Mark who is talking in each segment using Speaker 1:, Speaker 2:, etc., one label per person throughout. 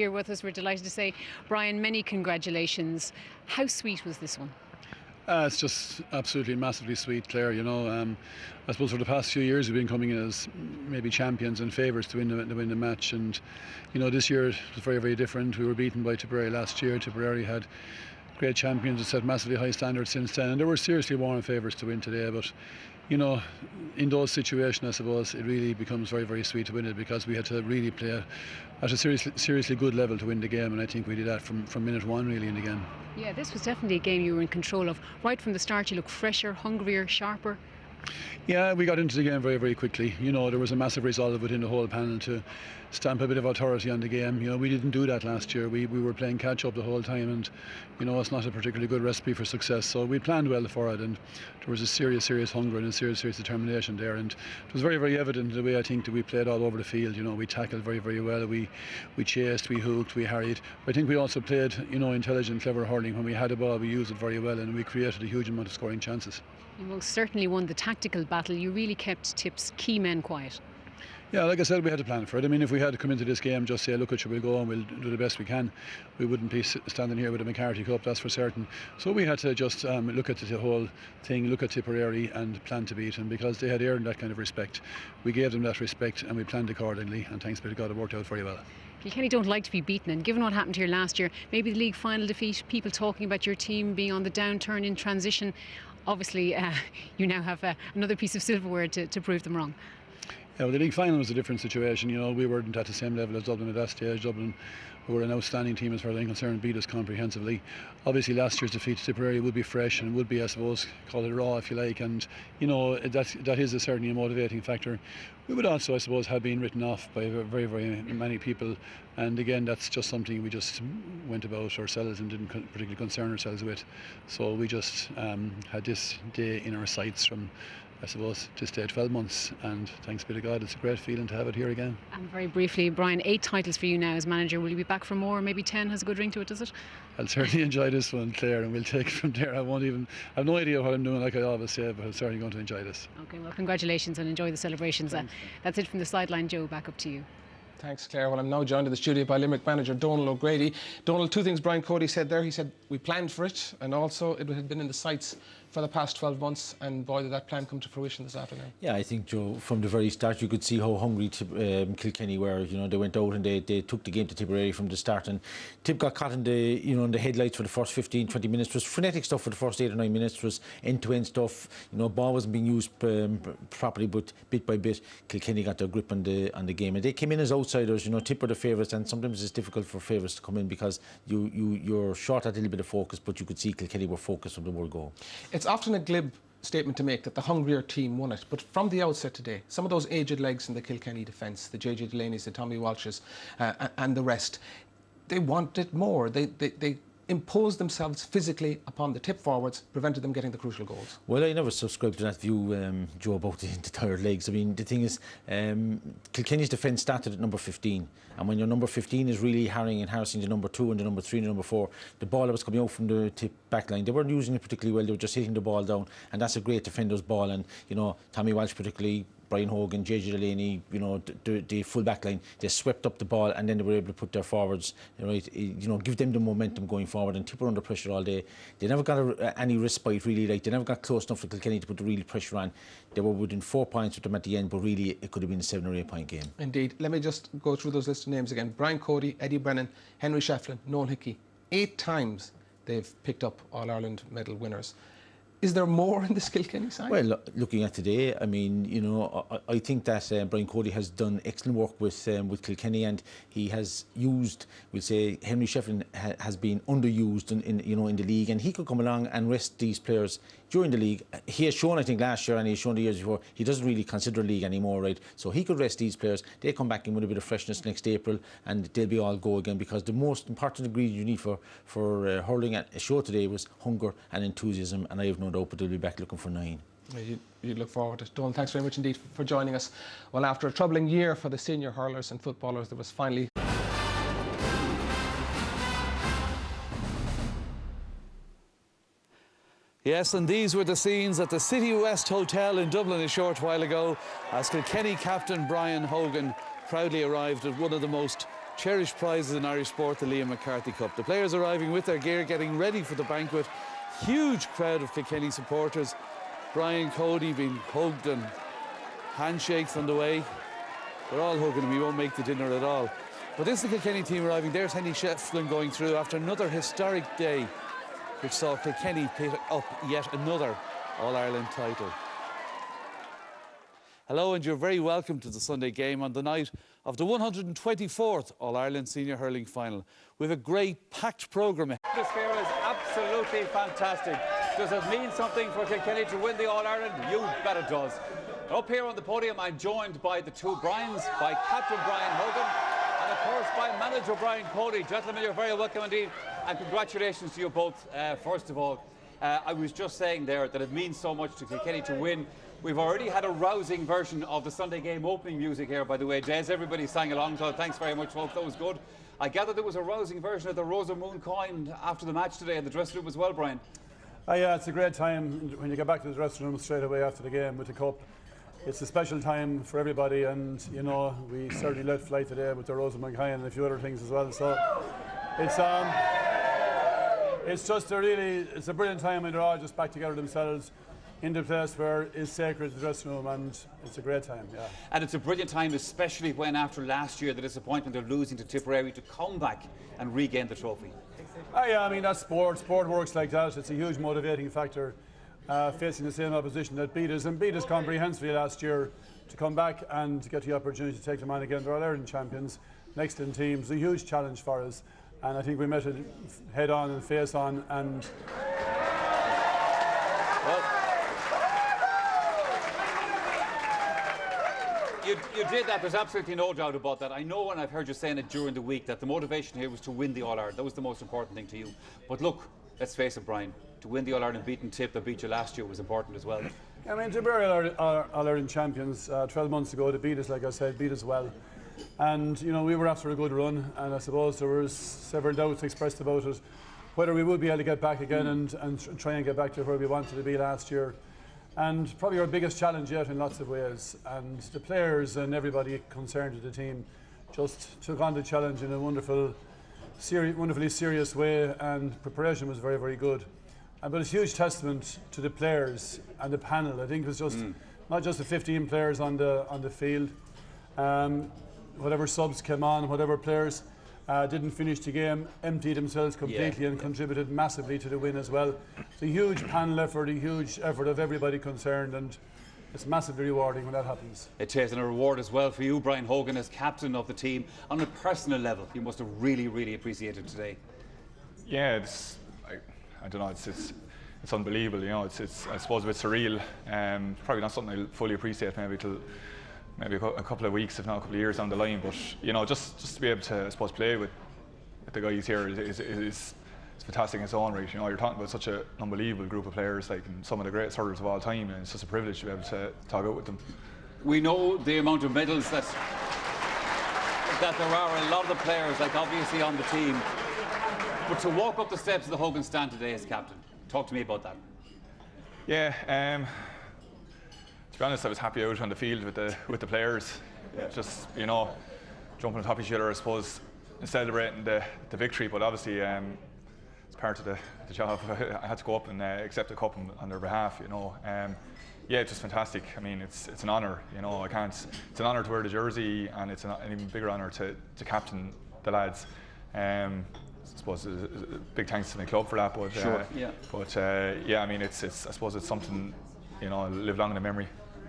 Speaker 1: Here with us, we're delighted to say, Brian, many congratulations. How sweet was this one?
Speaker 2: It's just absolutely massively sweet, Claire. I suppose for the past few years we've been coming in as maybe champions and favourites to win the match, and this year it was very, very different. We were beaten by Tipperary last year. Tipperary had great champions and set massively high standards since then, and they were seriously warm favourites to win today. But in those situations, I suppose it really becomes very, very sweet to win it, because we had to really play at a seriously good level to win the game, and I think we did that from minute one really in the game.
Speaker 1: Yeah, this was definitely a game you were in control of. Right from the start, you looked fresher, hungrier, sharper.
Speaker 2: Yeah, we got into the game very, very quickly. There was a massive resolve within the whole panel to stamp a bit of authority on the game. We didn't do that last year. We were playing catch up the whole time, and it's not a particularly good recipe for success. So we planned well for it, and there was a serious hunger and a serious determination there, and it was very, very evident the way I think that we played all over the field. We tackled very, very well. We chased, we hooked, we harried. But I think we also played intelligent, clever hurling. When we had a ball, we used it very well, and we created a huge amount of scoring chances.
Speaker 1: You most certainly won the tactical battle. You really kept Tip's key men quiet.
Speaker 2: Yeah, like I said, we had to plan for it. I mean, if we had to come into this game just say, look, we'll go and we'll do the best we can, we wouldn't be standing here with a McCarthy Cup, that's for certain. So we had to just look at the whole thing, look at Tipperary and plan to beat them, because they had earned that kind of respect. We gave them that respect and we planned accordingly, and thanks be to God, it worked out very well.
Speaker 1: Kilkenny don't like to be beaten, and given what happened here last year, maybe the league final defeat, people talking about your team being on the downturn in transition, obviously you now have another piece of silverware to prove them wrong.
Speaker 2: Yeah, well, the league final was a different situation. We weren't at the same level as Dublin at that stage. Dublin, who were an outstanding team as far as I'm concerned, beat us comprehensively. Obviously last year's defeat to Tipperary would be fresh and would be, I suppose, call it raw if you like, and that is certainly a motivating factor. We would also, I suppose, have been written off by very, very many people, and again, that's just something we just went about ourselves and didn't particularly concern ourselves with. So we just had this day in our sights from, I suppose, to stay 12 months, and thanks be to God, it's a great feeling to have it here again.
Speaker 1: And very briefly, Brian, 8 titles for you now as manager. Will you be back for more? Maybe 10 has a good ring to it, does it?
Speaker 2: I'll certainly enjoy this one, Claire, and we'll take it from there. I have no idea what I'm doing, like I always say, but I'm certainly going to enjoy this.
Speaker 1: Okay, well, congratulations and enjoy the celebrations. That's it from the sideline. Joe, back up to you.
Speaker 3: Thanks, Claire. Well, I'm now joined in the studio by Limerick manager Donal O'Grady. Donal, 2 things Brian Cody said there. He said we planned for it, and also it had been in the sights for the past 12 months, and boy, did that plan come to fruition this afternoon.
Speaker 4: Yeah, I think, Joe, from the very start you could see how hungry Kilkenny were. They went out and they took the game to Tipperary from the start, and Tip got caught in the headlights for the first 15-20 minutes. It was frenetic stuff for the first 8 or 9 minutes. It was end-to-end stuff. Ball wasn't being used properly, but bit by bit Kilkenny got their grip on the game, and they came in as outsiders. Tip were the favourites, and sometimes it's difficult for favourites to come in because you're short at a little bit of focus, but you could see Kilkenny were focused from the word go.
Speaker 3: It's often a glib statement to make that the hungrier team won it, but from the outset today, some of those aged legs in the Kilkenny defence, the JJ Delaney's, the Tommy Walsh's, and the rest, they wanted more. They imposed themselves physically upon the Tip forwards, prevented them getting the crucial goals.
Speaker 4: Well, I never subscribed to that view, Joe, about the tired legs. I mean, the thing is, Kilkenny's defence started at number 15, and when your number 15 is really harrying and harassing the number 2 and the number 3 and the number 4, the ball that was coming out from the Tip back line, they weren't using it particularly well. They were just hitting the ball down, and that's a great defender's ball. And Tommy Walsh particularly, Brian Hogan, JJ Delaney, the full back line, they swept up the ball, and then they were able to put their forwards, give them the momentum going forward. And Tip were under pressure all day. They never got any respite, really. They never got close enough to Kilkenny to put the real pressure on. They were within 4 points with them at the end, but really it could have been a 7 or 8 point game.
Speaker 3: Indeed. Let me just go through those list of names again. Brian Cody, Eddie Brennan, Henry Shefflin, Noel Hickey. 8 times they've picked up All-Ireland medal winners. Is there more in this Kilkenny side?
Speaker 4: Well, looking at today, I mean, I think that Brian Cody has done excellent work with Kilkenny, and he has used, we'll say, Henry Shefflin has been underused in the league, and he could come along and rest these players during the league. He has shown, I think, last year, and he's shown the years before, he doesn't really consider league anymore, right? So he could rest these players. They come back in with a bit of freshness next April, and they'll be all go again, because the most important ingredient you need for hurling at a show today was hunger and enthusiasm, and I have no doubt that they'll be back looking for 9.
Speaker 3: You look forward to it. Donal, thanks very much indeed for joining us. Well, after a troubling year for the senior hurlers and footballers, there was finally
Speaker 5: Yes, and these were the scenes at the City West Hotel in Dublin a short while ago as Kilkenny captain Brian Hogan proudly arrived at one of the most cherished prizes in Irish sport, the Liam McCarthy Cup. The players arriving with their gear, getting ready for the banquet. Huge crowd of Kilkenny supporters. Brian Cody being hugged and handshakes on the way. They're all hugging him, he won't make the dinner at all. But this is the Kilkenny team arriving. There's Henry Shefflin going through after another historic day, which saw Kilkenny pick up yet another All-Ireland title. Hello, and you're very welcome to the Sunday game on the night of the 124th All-Ireland Senior Hurling Final. We have a great packed programme.
Speaker 6: The atmosphere is absolutely fantastic. Does it mean something for Kilkenny to win the All-Ireland? You bet it does. Up here on the podium, I'm joined by the two Brians, by Captain Brian Hogan, and of course by Manager Brian Cody. Gentlemen, you're very welcome indeed, and congratulations to you both. First of all, I was just saying there that it means so much to Kilkenny to win. We've already had a rousing version of the Sunday game opening music here, by the way. Jez, everybody sang along, so thanks very much, folks. That was good. I gather there was a rousing version of the Rosa Moon coin after the match today in the dressing room as well, Brian.
Speaker 2: Yeah, it's a great time when you get back to the dressing room straight away after the game with the cup. It's a special time for everybody, and you know, we certainly let fly today with the Rosa Moon coin and a few other things as well. So it's just it's a brilliant time when they're all just back together themselves in the place where is sacred, the dressing room, and it's a great time, yeah.
Speaker 6: And it's a brilliant time, especially when after last year, the disappointment of losing to Tipperary, to come back and regain the trophy.
Speaker 2: Yeah, I mean, that's sport. Sport works like that. It's a huge motivating factor, facing the same opposition that beat us comprehensively last year, to come back and get the opportunity to take them on again. They're All-Ireland champions, next in teams, a huge challenge for us. And I think we met it head on and face on, and
Speaker 6: well, you did that, there's absolutely no doubt about that. I know, and I've heard you saying it during the week, that the motivation here was to win the All-Ireland. That was the most important thing to you. But look, let's face it, Brian, to win the All-Ireland beating Tip that beat you last year was important as well.
Speaker 2: I mean, Tipperary are All-Ireland champions 12 months ago. They beat us, like I said, beat us well. And, you know, we were after a good run, and I suppose there was several doubts expressed about it, whether we would be able to get back again and try and get back to where we wanted to be last year. And probably our biggest challenge yet in lots of ways. And the players and everybody concerned with the team just took on the challenge in a wonderfully serious way, and preparation was very, very good. But it's a huge testament to the players and the panel. I think it was just not just the 15 players on the field. Whatever subs came on, whatever players didn't finish the game, emptied themselves completely and contributed massively to the win as well. It's a huge panel effort, a huge effort of everybody concerned, and it's massively rewarding when that happens. It
Speaker 6: is, and a reward as well for you, Brian Hogan, as captain of the team. On a personal level, you must have really, really appreciated today.
Speaker 7: Yeah, I don't know, it's unbelievable, you know, it's I suppose a bit surreal. Probably not something I'll fully appreciate maybe till maybe a couple of weeks, if not a couple of years down the line. But you know, just to be able to, I suppose, play with the guys here is fantastic in its own right. You know, you're talking about such an unbelievable group of players, like some of the greatest hurlers of all time, and it's just a privilege to be able to talk out with them.
Speaker 6: We know the amount of medals that there are. A lot of the players, like obviously on the team, but to walk up the steps of the Hogan stand today as captain, talk to me about that.
Speaker 7: Yeah. To be honest, I was happy out on the field with the players. Yeah. Just, you know, jumping on top of each other, I suppose, and celebrating the victory. But obviously, it's part of the job. I had to go up and accept the cup on their behalf. You know, yeah, it's just fantastic. I mean, it's an honour. You know, it's an honour to wear the jersey, and it's an even bigger honour to captain the lads. I suppose a big thanks to the club for that. But
Speaker 6: sure, yeah.
Speaker 7: But yeah, I mean, I suppose it's something, you know, live long in the memory.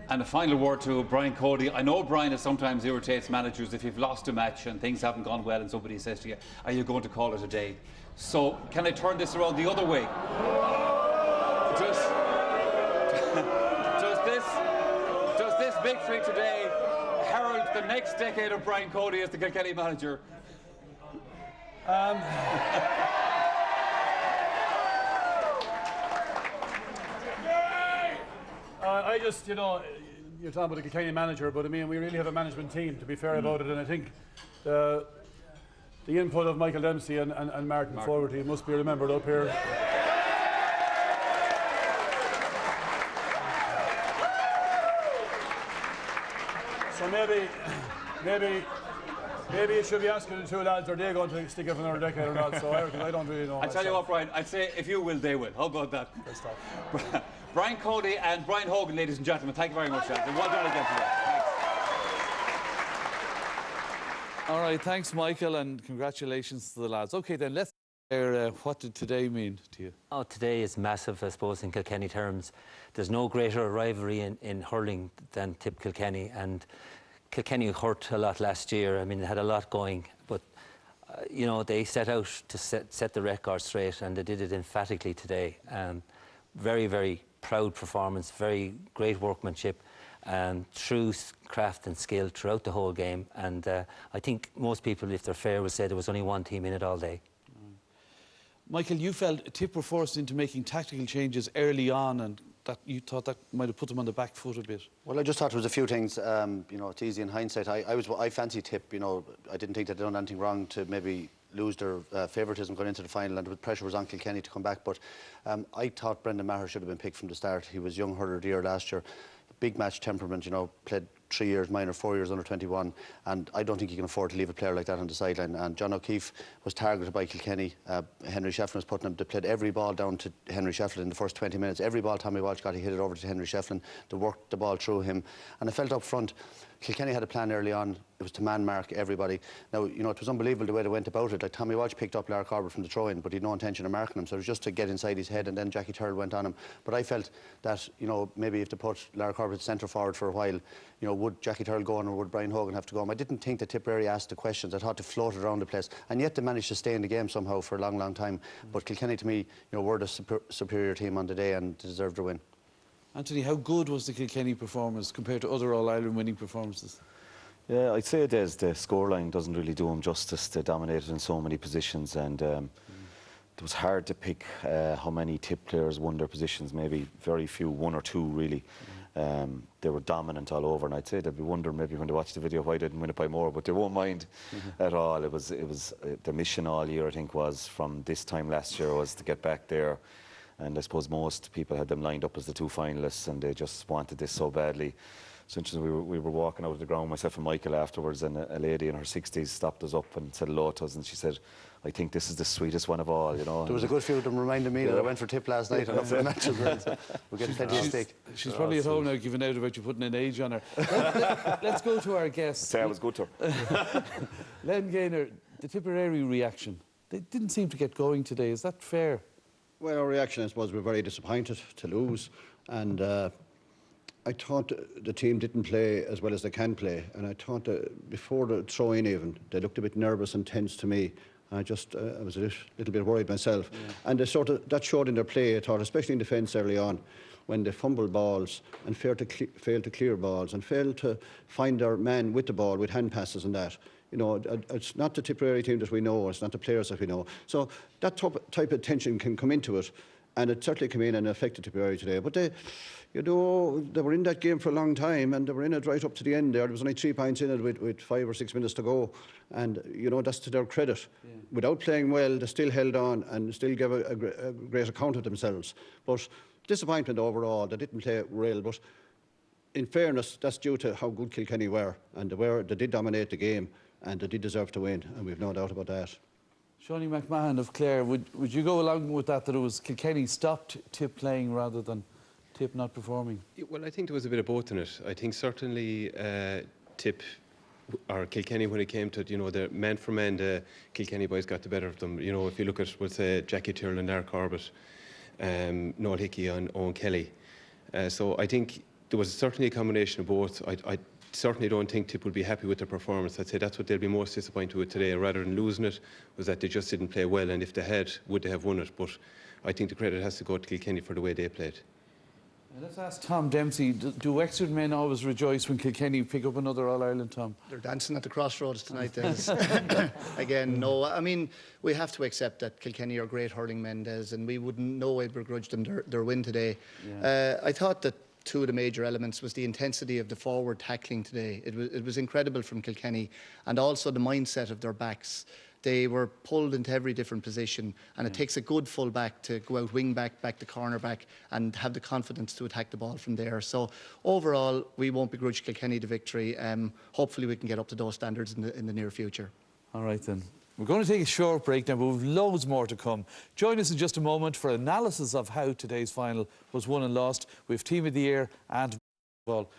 Speaker 6: And a final word to Brian Cody. I know, Brian, it sometimes irritates managers if you've lost a match and things haven't gone well and somebody says to you, are you going to call it a day? So can I turn this around the other way? Does this victory today herald the next decade of Brian Cody as the Kilkenny manager?
Speaker 2: I just, you know, you're talking about a Kilkenny manager, but I mean, we really have a management team, to be fair about it, and I think the input of Michael Dempsey and Martin Fogarty must be remembered up here. So maybe Maybe you should be asking the two lads, are they going to stick it for another decade or not? So I don't really know.
Speaker 6: I tell you what, Brian, I'd say if you will, they will. How about that? Brian Cody and Brian Hogan, ladies and gentlemen, thank you very much, lads, and well done again today. Thanks.
Speaker 5: All right, thanks, Michael, and congratulations to the lads. Okay, then let's hear what did today mean to you?
Speaker 8: Oh, today is massive, I suppose, in Kilkenny terms. There's no greater rivalry in hurling than Tip Kilkenny, and Kilkenny hurt a lot last year. I mean, they had a lot going, but you know, they set out to set the record straight, and they did it emphatically today. Very, very proud performance, very great workmanship, true craft and skill throughout the whole game. And I think most people, if they're fair, would say there was only one team in it all day.
Speaker 5: Michael, you felt Tip were forced into making tactical changes early on, and that you thought that might have put them on the back foot a bit.
Speaker 9: Well, I just thought there was a few things. You know, it's easy in hindsight. I fancy Tip. You know, I didn't think they'd done anything wrong to maybe lose their favouritism going into the final, and the pressure was on Kilkenny to come back. But I thought Brendan Maher should have been picked from the start. He was young hurler of the year last year. Big match temperament, you know, played 3 years minor, 4 years under 21, and I don't think you can afford to leave a player like that on the sideline. And John O'Keefe was targeted by Kilkenny. Henry Shefflin was putting him. They played every ball down to Henry Shefflin in the first 20 minutes. Every ball Tommy Walsh got, he hit it over to Henry Shefflin. They worked the ball through him, and I felt up front Kilkenny had a plan early on. It was to man mark everybody. Now, you know, it was unbelievable the way they went about it. Like, Tommy Walsh picked up Larry Corbett from the throw-in, but he had no intention of marking him, so it was just to get inside his head, and then Jackie Turrell went on him. But I felt that, you know, maybe if they put Larry Corbett centre forward for a while, you know, would Jackie Turrell go on or would Brian Hogan have to go on? I didn't think that Tipperary asked the questions. I thought they floated around the place, and yet they managed to stay in the game somehow for a long, long time. But Kilkenny, to me, you know, were the superior team on the day and deserved to win.
Speaker 5: Anthony, how good was the Kilkenny performance compared to other All-Ireland winning performances?
Speaker 10: Yeah, I'd say the scoreline doesn't really do them justice. They dominated in so many positions, and it was hard to pick how many Tip players won their positions. Maybe very few, one or two really. They were dominant all over, and I'd say they'd be wondering maybe when they watch the video why they didn't win it by more, but they won't mind at all. It was their mission all year, I think, was from this time last year was to get back there. And I suppose most people had them lined up as the two finalists, and they just wanted this so badly. So we were walking out of the ground, myself and Michael, afterwards, and a lady in her 60s stopped us up and said hello to us, and she said, I think this is the sweetest one of all, you know.
Speaker 9: There was a good few of them reminding me that I went for Tip last night and up for the match as well. So we're getting plenty of steak.
Speaker 5: She's probably at home now giving out about you putting an age on her. Let's go to our guests.
Speaker 10: Say I was good to her.
Speaker 5: Len Gaynor, the Tipperary reaction. They didn't seem to get going today. Is that fair?
Speaker 11: Well, our reaction, I suppose, we're very disappointed to lose, and I thought the team didn't play as well as they can play, and I thought that before the throw-in even, they looked a bit nervous and tense to me. I was a little bit worried myself. Yeah. And that showed in their play, I thought, especially in defence early on, when they fumbled balls and failed to clear balls and failed to find their man with the ball, with hand passes and that. You know, it's not the Tipperary team that we know, it's not the players that we know. So that type of tension can come into it, and it certainly came in and affected Tipperary today. But they were in that game for a long time, and they were in it right up to the end there. There was only 3 points in it with 5 or 6 minutes to go. And, you know, that's to their credit. Yeah. Without playing well, they still held on and still gave a great account of themselves. But disappointment overall, they didn't play well. But in fairness, that's due to how good Kilkenny were. And they did dominate the game, and they did deserve to win. And we've no doubt about that.
Speaker 5: Shawnee McMahon of Clare, would you go along with that it was Kilkenny stopped Tip playing rather than Tip not performing?
Speaker 12: Well, I think there was a bit of both in it. I think certainly Tip or Kilkenny, when it came to, you know, the man for man, the Kilkenny boys got the better of them. You know, if you look at, we'll say, Jackie Turrell and Larry Corbett, Noel Hickey and Owen Kelly. So I think there was certainly a combination of both. I certainly don't think Tip would be happy with their performance. I'd say that's what they'll be most disappointed with today, rather than losing it, was that they just didn't play well, and if they had, would they have won it? But I think the credit has to go to Kilkenny for the way they played.
Speaker 5: Let's ask Tom Dempsey, do Wexford men always rejoice when Kilkenny pick up another All-Ireland, Tom?
Speaker 13: They're dancing at the crossroads tonight, Des. Again, no, I mean, we have to accept that Kilkenny are great hurling men, Des, and we wouldn't no way begrudge them their win today. Yeah. I thought that two of the major elements was the intensity of the forward tackling today. It was incredible from Kilkenny, and also the mindset of their backs. they were pulled into every different position, and it takes a good full back to go out wing back, back to corner back, and have the confidence to attack the ball from there. So overall, we won't begrudge Kilkenny the victory. Hopefully we can get up to those standards in the near future.
Speaker 5: All right then. We're going to take a short break now, but we've loads more to come. Join us in just a moment for analysis of how today's final was won and lost. We have Team of the Year and, well,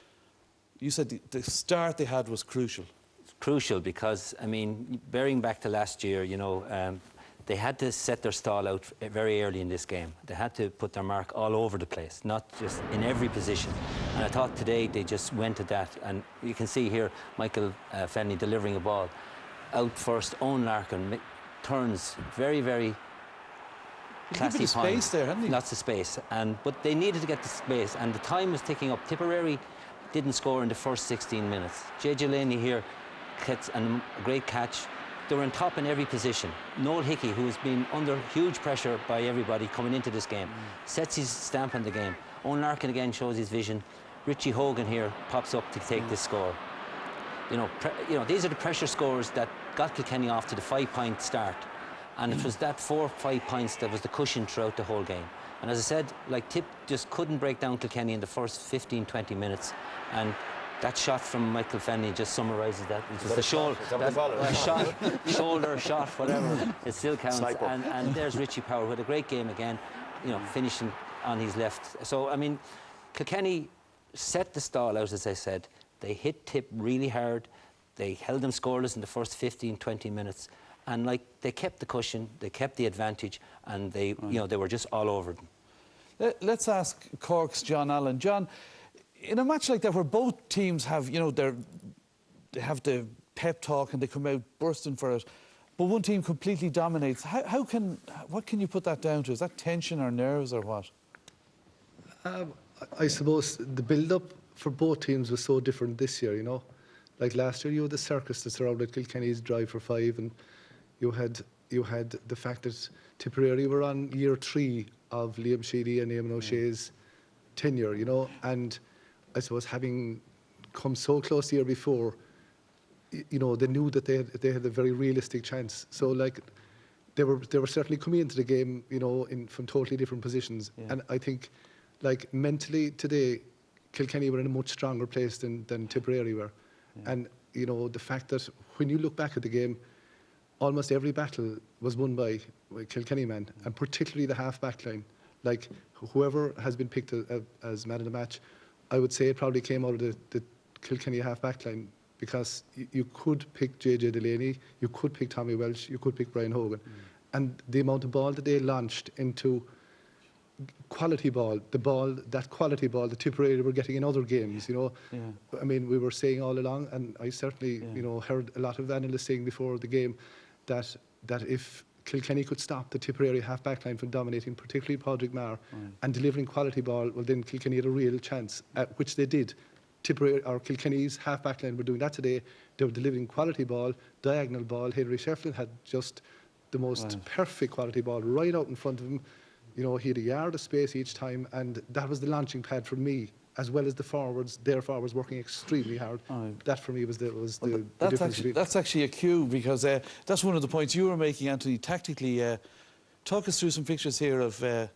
Speaker 5: you said the start they had was crucial.
Speaker 8: It's crucial because, I mean, bearing back to last year, you know, they had to set their stall out very early in this game. They had to put their mark all over the place, not just in every position. And I thought today they just went to that. And you can see here Michael Fennelly delivering a ball. Out first, Owen Larkin turns very, very classy
Speaker 5: space there, hadn't he?
Speaker 8: Lots of space, but they needed to get the space, and the time was ticking up. Tipperary didn't score in the first 16 minutes. JJ Delaney here gets a great catch. They were on top in every position. Noel Hickey, who has been under huge pressure by everybody coming into this game, sets his stamp on the game. Owen Larkin again shows his vision. Richie Hogan here pops up to take this score. You know, these are the pressure scores that got Kilkenny off to the 5-point start. And it was that 4 or 5 points that was the cushion throughout the whole game. And as I said, like, Tip just couldn't break down Kilkenny in the first 15, 20 minutes. And that shot from Michael Fennelly just summarises that. It was the shoulder, shoulder shot, whatever. It still counts. And there's Richie Power with a great game again, you know, finishing on his left. So, I mean, Kilkenny set the stall out, as I said. They hit Tip really hard. They held them scoreless in the first 15, 20 minutes. And, like, they kept the cushion, they kept the advantage, and they, you know, they were just all over them.
Speaker 5: Let's ask Cork's John Allen. John, in a match like that where both teams have, you know, they have the pep talk and they come out bursting for it, but one team completely dominates, what can you put that down to? Is that tension or nerves or what?
Speaker 14: I suppose the build-up for both teams was so different this year, you know. Like last year, you had the circus that surrounded Kilkenny's drive for 5, and you had the fact that Tipperary were on year 3 of Liam Sheedy and Eamon O'Shea's tenure, you know. And I suppose having come so close the year before, you know, they knew that they had a very realistic chance. So, like, they were certainly coming into the game, you know, from totally different positions. Yeah. And I think, like, mentally today, Kilkenny were in a much stronger place than Tipperary were. Yeah. And, you know, the fact that when you look back at the game, almost every battle was won by Kilkenny men, and particularly the half-back line. Like, whoever has been picked as man of the match, I would say it probably came out of the Kilkenny half-back line, because you could pick JJ Delaney, you could pick Tommy Welsh, you could pick Brian Hogan. And the amount of ball that they launched into quality ball, that quality ball that Tipperary were getting in other games, you know. Yeah. I mean, we were saying all along, and I certainly, you know, heard a lot of analysts saying before the game that if Kilkenny could stop the Tipperary half-back line from dominating, particularly Padraig Maher, and delivering quality ball, well, then Kilkenny had a real chance, which they did. Tipperary, or Kilkenny's half-back line were doing that today. They were delivering quality ball, diagonal ball. Henry Shefflin had just the most perfect quality ball right out in front of him. You know, he had a yard of space each time, and that was the launching pad for me, as well as the forwards, their forwards working extremely hard. That for me was the difference.
Speaker 5: That's actually a cue, because that's one of the points you were making, Anthony, tactically. Talk us through some pictures here of the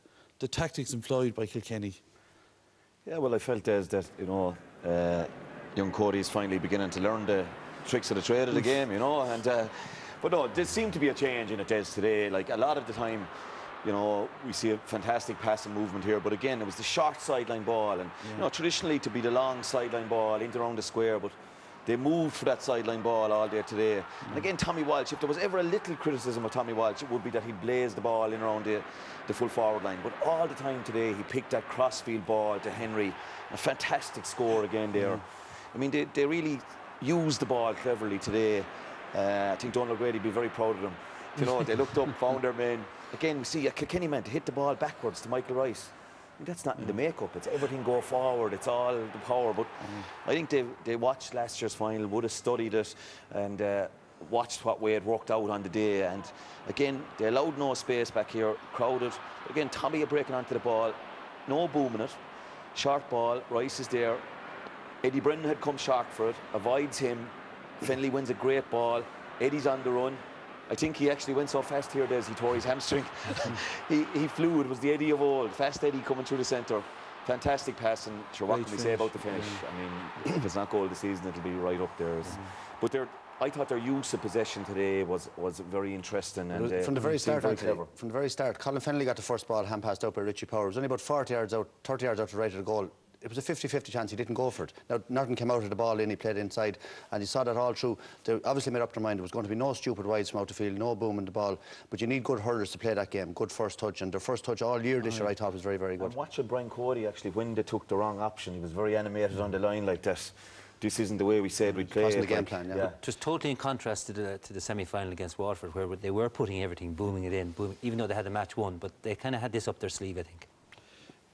Speaker 5: tactics employed by Kilkenny.
Speaker 10: Yeah, well, I felt as that, you know, young Cody's finally beginning to learn the tricks of the trade of the game, you know. And but no, there seemed to be a change in it, Des, today. Like, a lot of the time, you know, we see a fantastic passing movement here, but again, it was the short sideline ball, and you know, traditionally to be the long sideline ball into around the square, but they moved for that sideline ball all day today. And again, Tommy Walsh, if there was ever a little criticism of Tommy Walsh, it would be that he blazed the ball in around the full forward line. But all the time today, he picked that crossfield ball to Henry. A fantastic score again there. I mean, they really used the ball cleverly today. I think Donald O'Grady would be very proud of them. You know, they looked up, found their men. Again, we see a Kilkenny man to hit the ball backwards to Michael Rice. I mean, that's not in the makeup. It's everything go forward. It's all the power. But I think they watched last year's final, would have studied it, and watched what way it worked out on the day. And again, they allowed no space back here, crowded. But again, Tommy breaking onto the ball, no booming it. Short ball, Rice is there. Eddie Brennan had come short for it, avoids him. Fennelly wins a great ball. Eddie's on the run. I think he actually went so fast here, Des, he tore his hamstring. he flew. It was the Eddie of old. Fast Eddie coming through the centre. Fantastic pass, and sure, what can we say about the finish? I mean, if it's not goal of the season, it'll be right up there. But I thought their use of possession today was very interesting. And
Speaker 9: from the very start, from the very start, Colin Fennelly got the first ball hand passed out by Richie Power. It was only about 40 yards out, 30 yards out to the right of the goal. It was a 50-50 chance. He didn't go for it. Now, nothing came out of the ball in. He played inside, and he saw that all through. They obviously made up their mind there was going to be no stupid wides from out the field, no boom in the ball. But you need good hurlers to play that game, good first touch. And their first touch all year this year, I thought, was very, very good.
Speaker 10: And watching Brian Cody, actually, when they took the wrong option, he was very animated on the line like that. This isn't the way we said we'd play.
Speaker 9: Wasn't the game plan, yeah.
Speaker 8: It was totally in contrast to the semi-final against Waterford, where they were putting everything, booming it in, even though they had the match won. But they kind of had this up their sleeve, I think.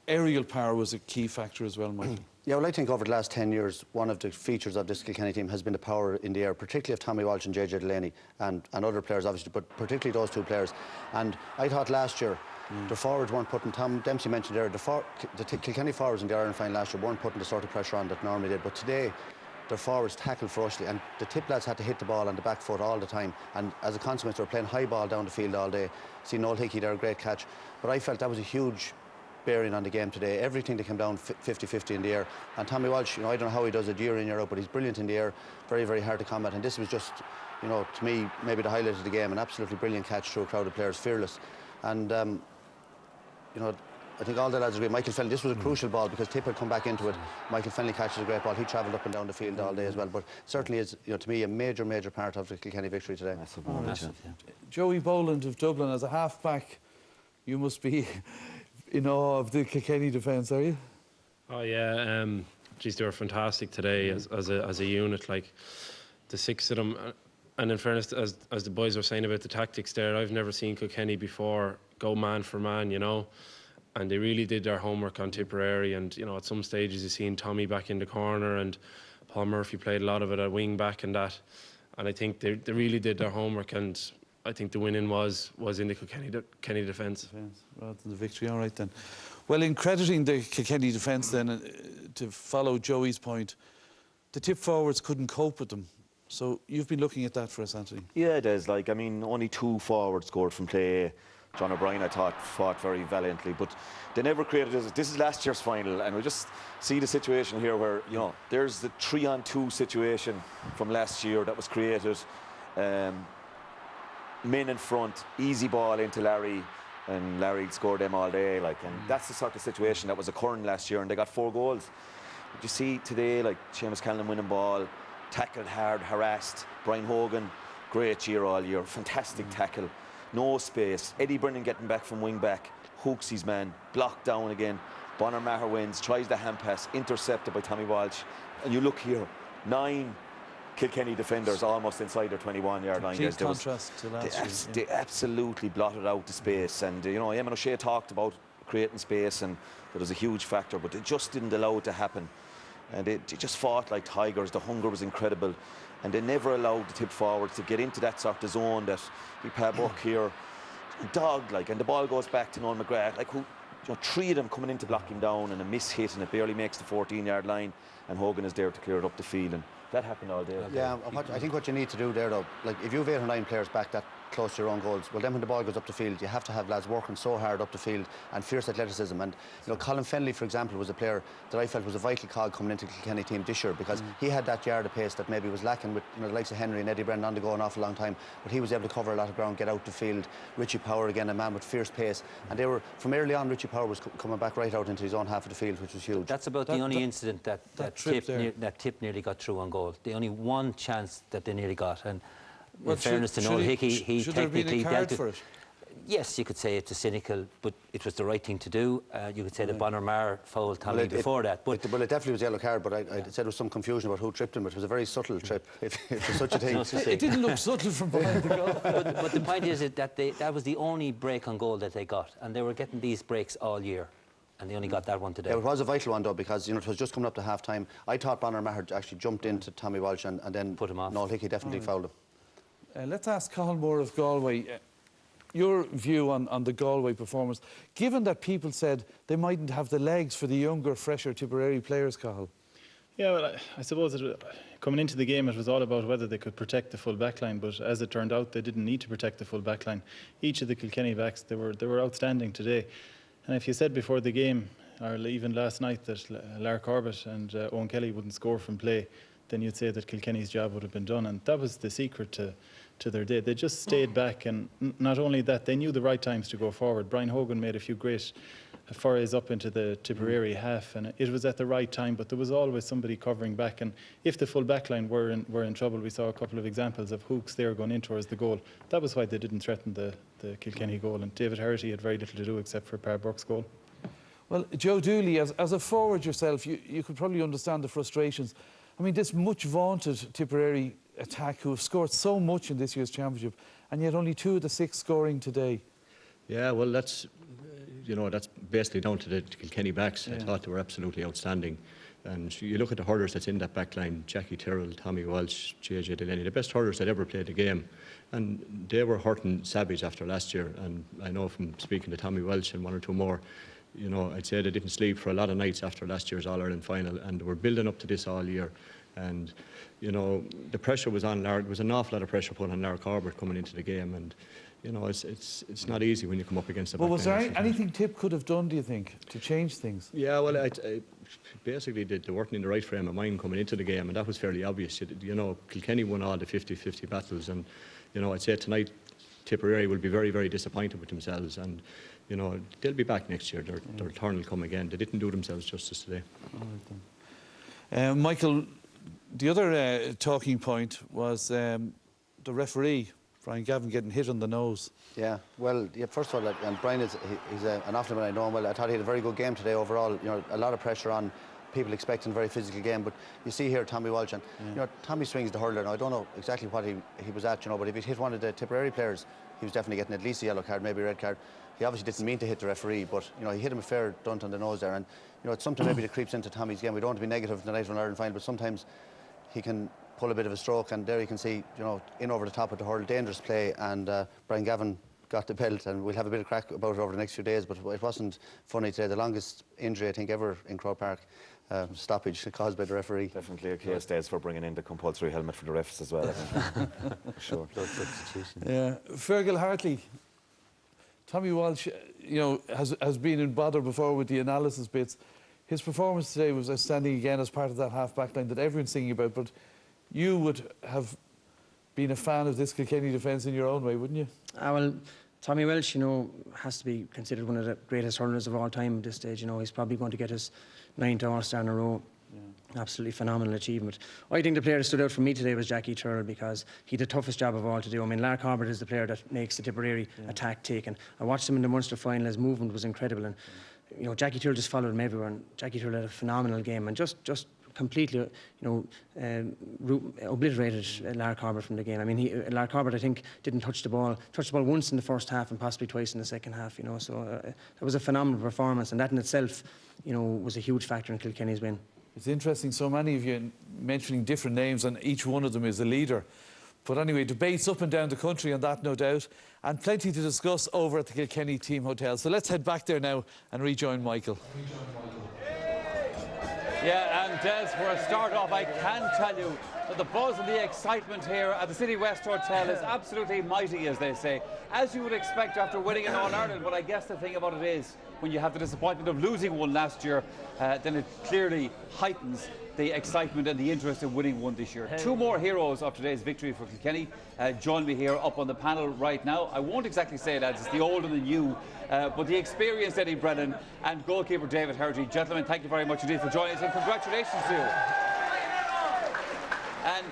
Speaker 5: Aerial power was a key factor as well, Michael.
Speaker 9: Yeah, well, I think over the last 10 years, one of the features of this Kilkenny team has been the power in the air, particularly of Tommy Walsh and JJ Delaney and other players, obviously, but particularly those two players. And I thought last year, the forwards weren't putting, Tom Dempsey mentioned there, the Kilkenny forwards in the Ireland final last year weren't putting the sort of pressure on that normally did. But today, their forwards tackled ferociously, and the tip lads had to hit the ball on the back foot all the time. And as a consequence, they were playing high ball down the field all day. See Noel Hickey there, a great catch. But I felt that was a huge bearing on the game today. Everything that came down 50-50 in the air. And Tommy Walsh, I don't know how he does it year in, year out, but he's brilliant in the air, very, very hard to combat. And this was just, to me, maybe the highlight of the game, an absolutely brilliant catch through a crowd of players, fearless. And, I think all the lads agree. Michael Fennelly, this was a crucial ball because Tip had come back into it. Michael Fennelly catches a great ball. He travelled up and down the field all day as well. But certainly is, to me, a major, major part of the Kilkenny victory today.
Speaker 8: Massive, yeah.
Speaker 5: Joey Boland of Dublin, as a half-back, you must be in awe of the Kilkenny defence, are you?
Speaker 15: Oh yeah, geez, they were fantastic today as a unit. Like the six of them, and in fairness, as the boys were saying about the tactics there, I've never seen Kilkenny before go man for man, and they really did their homework on Tipperary. And at some stages you've seen Tommy back in the corner, and Paul Murphy played a lot of it at wing back and that. And I think they really did their homework, and I think the winning was in the Kilkenny defence.
Speaker 5: Rather than the victory, all right then. Well, in crediting the Kilkenny defence then, to follow Joey's point, the tip forwards couldn't cope with them. So you've been looking at that for us, Anthony.
Speaker 10: Yeah, it is. Only 2 forwards scored from play. John O'Brien, I thought, fought very valiantly, but they never created this. This is last year's final, and we just see the situation here where, there's the 3-on-2 situation from last year that was created. Men in front, easy ball into Larry, and Larry scored them all day. And that's the sort of situation that was occurring last year, and they got 4 goals. But you see today, Seamus Callan winning ball, tackled hard, harassed. Brian Hogan, great year all year, fantastic tackle. No space. Eddie Brennan getting back from wing back, hooks his man, blocked down again. Bonner Maher wins, tries the hand pass, intercepted by Tommy Walsh. And you look here, 9 Kilkenny defenders almost inside their 21-yard line.
Speaker 5: Complete contrast to last year.
Speaker 10: They absolutely blotted out the space. And, Eamon O'Shea talked about creating space, and that was a huge factor, but they just didn't allow it to happen. And they just fought like tigers. The hunger was incredible. And they never allowed the tip forwards to get into that sort of zone that Pat Buck here dogged, and the ball goes back to Noel McGrath, who 3 of them coming in to block him down, and a miss hit, and it barely makes the 14-yard line, and Hogan is there to clear it up the field, and that happened all day.
Speaker 9: Yeah, I think what you need to do there, though, if you have 8 or 9 players back that close to your own goals, well, then when the ball goes up the field, you have to have lads working so hard up the field and fierce athleticism. And Colin Fennelly, for example, was a player that I felt was a vital cog coming into the Kilkenny team this year, because he had that yard of pace that maybe was lacking with the likes of Henry and Eddie Brennan on the go an awful long time, but he was able to cover a lot of ground, get out the field. Richie Power again, a man with fierce pace, and they were, from early on, Richie Power was coming back right out into his own half of the field, which was huge.
Speaker 8: That's about the only incident that Tip nearly got through on goal. The only one chance that they nearly got, and in fairness to Noel Hickey, he technically dealt with it. Yes, you could say it's a cynical, but it was the right thing to do. You could say the Bonner Maher fouled Tommy before that. But
Speaker 9: it definitely was a yellow card, but I said there was some confusion about who tripped him, but it was a very subtle trip, if there's such a thing.
Speaker 5: It didn't look subtle from behind the goal.
Speaker 8: But the point is that that was the only break on goal that they got, and they were getting these breaks all year. And they only got that one today.
Speaker 9: Yeah, it was a vital one, though, because it was just coming up to half-time. I thought Bonner Maher actually jumped into Tommy Walsh and then
Speaker 8: put him off.
Speaker 9: Noel Hickey definitely fouled him.
Speaker 5: Let's ask Cathal Moore of Galway, your view on the Galway performance, given that people said they mightn't have the legs for the younger, fresher Tipperary players, Cathal.
Speaker 16: Yeah, well, I suppose coming into the game, it was all about whether they could protect the full back line, but as it turned out, they didn't need to protect the full back line. Each of the Kilkenny backs, they were outstanding today. And if you said before the game, or even last night, that Lar Corbett and Owen Kelly wouldn't score from play, then you'd say that Kilkenny's job would have been done. And that was the secret to their day. They just stayed back, and not only that, they knew the right times to go forward. Brian Hogan made a few great forays up into the Tipperary half, and it was at the right time, but there was always somebody covering back. And if the full back line were in trouble, we saw a couple of examples of hooks there going in towards the goal. That was why they didn't threaten the Kilkenny goal, and David Herity had very little to do except for Per Burke's goal.
Speaker 5: Well, Joe Dooley, as a forward yourself, you could probably understand the frustrations. I mean, this much vaunted Tipperary attack, who have scored so much in this year's championship, and yet only 2 of the 6 scoring today.
Speaker 17: Yeah, well, that's basically down to the Kilkenny backs.
Speaker 5: Yeah.
Speaker 17: I thought they were absolutely outstanding. And you look at the hurlers that's in that back line: Jackie Tyrrell, Tommy Walsh, JJ Delaney, the best hurlers that ever played the game. And they were hurting savage after last year. And I know from speaking to Tommy Walsh and 1 or 2 more, I'd say they didn't sleep for a lot of nights after last year's All-Ireland final, and they were building up to this all year. And, the pressure was on Lar. There was an awful lot of pressure put on Lar Corbett coming into the game, and, it's not easy when you come up against the back line.
Speaker 5: Well, was there anything Tip could have done, do you think, to change things?
Speaker 17: Yeah, well, basically they weren't in the right frame of mind coming into the game, and that was fairly obvious. Kilkenny won all the 50-50 battles, and, I'd say tonight Tipperary will be very, very disappointed with themselves, and they'll be back next year. Their turn will come again. They didn't do themselves justice today.
Speaker 5: Michael, the other talking point was the referee, Brian Gavin, getting hit on the nose.
Speaker 9: Yeah, well, first of all, and Brian he's an Offalyman, I know him well. I thought he had a very good game today overall. A lot of pressure on people expecting a very physical game, but you see here Tommy Walsh, and Tommy swings the hurler. Now I don't know exactly what he was at, but if he hit one of the Tipperary players, he was definitely getting at least a yellow card, maybe a red card. He obviously didn't mean to hit the referee, but he hit him a fair dunt on the nose there, and it's something maybe that creeps into Tommy's game. We don't want to be negative in the night of an Ireland final, but sometimes he can pull a bit of a stroke, and there you can see, in over the top of the hurl, dangerous play, and Brian Gavin got the belt, and we'll have a bit of crack about it over the next few days, but it wasn't funny today. The longest injury, I think, ever in Croke Park. Stoppage caused by the referee.
Speaker 10: Definitely a case days for bringing in the compulsory helmet for the refs as well, I think. Sure.
Speaker 5: Yeah. Fergal Hartley, Tommy Walsh, has been in bother before with the analysis bits. His performance today was outstanding again as part of that half-back line that everyone's singing about, but you would have been a fan of this Kilkenny defence in your own way, wouldn't you?
Speaker 18: Well, Tommy Walsh, has to be considered one of the greatest hurlers of all time at this stage. He's probably going to get his 9th All-Star in a row. Yeah. Absolutely phenomenal achievement. I think the player that stood out for me today was Jackie Tyrrell, because he had the toughest job of all to do. I mean, Lar Corbett is the player that makes the Tipperary attack take, and I watched him in the Munster final. His movement was incredible, and Jackie Tyrrell just followed him everywhere, and Jackie Tyrrell had a phenomenal game, and just completely, obliterated Lar Corbett from the game. I mean, Lar Corbett, I think, didn't touch the ball once in the first half and possibly twice in the second half. So it was a phenomenal performance, and that in itself, was a huge factor in Kilkenny's win.
Speaker 5: It's interesting, so many of you mentioning different names, and each one of them is a leader. But anyway, debates up and down the country on that, no doubt, and plenty to discuss over at the Kilkenny Team Hotel. So let's head back there now and rejoin Michael.
Speaker 6: Yeah, and Des, for a start off, I can tell you that the buzz and the excitement here at the City West Hotel is absolutely mighty, as they say, as you would expect after winning an All-Ireland. But I guess the thing about it is, when you have the disappointment of losing one last year, then it clearly heightens the excitement and the interest in winning one this year. 2 more heroes of today's victory for Kilkenny join me here up on the panel right now. I won't exactly say, lads, it's the old and the new, but the experienced Eddie Brennan and goalkeeper David Herity. Gentlemen, thank you very much indeed for joining us, and congratulations to you. And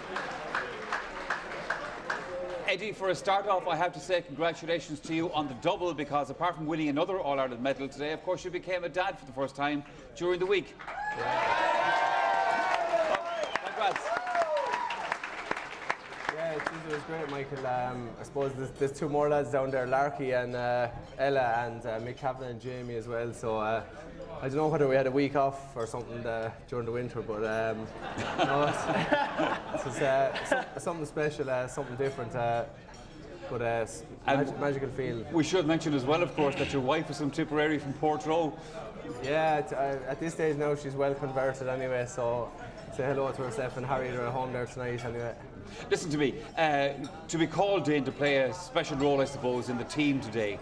Speaker 6: Eddie, for a start off, I have to say congratulations to you on the double, because apart from winning another All-Ireland medal today, of course you became a dad for the first time during the week. Congrats.
Speaker 19: Yeah, it was great, Michael. I suppose there's 2 more lads down there, Larky and Ella, and Mick Kaplan and Jamie as well. So I don't know whether we had a week off or something during the winter, but no, it's something special, something different. But magical feel.
Speaker 6: We should mention as well, of course, that your wife is from Tipperary, from Portroe.
Speaker 19: Yeah, at this stage now she's well converted anyway, so say hello to herself and Harry. They're at home there tonight anyway.
Speaker 6: Listen to me, to be called in to play a special role, I suppose, in the team today,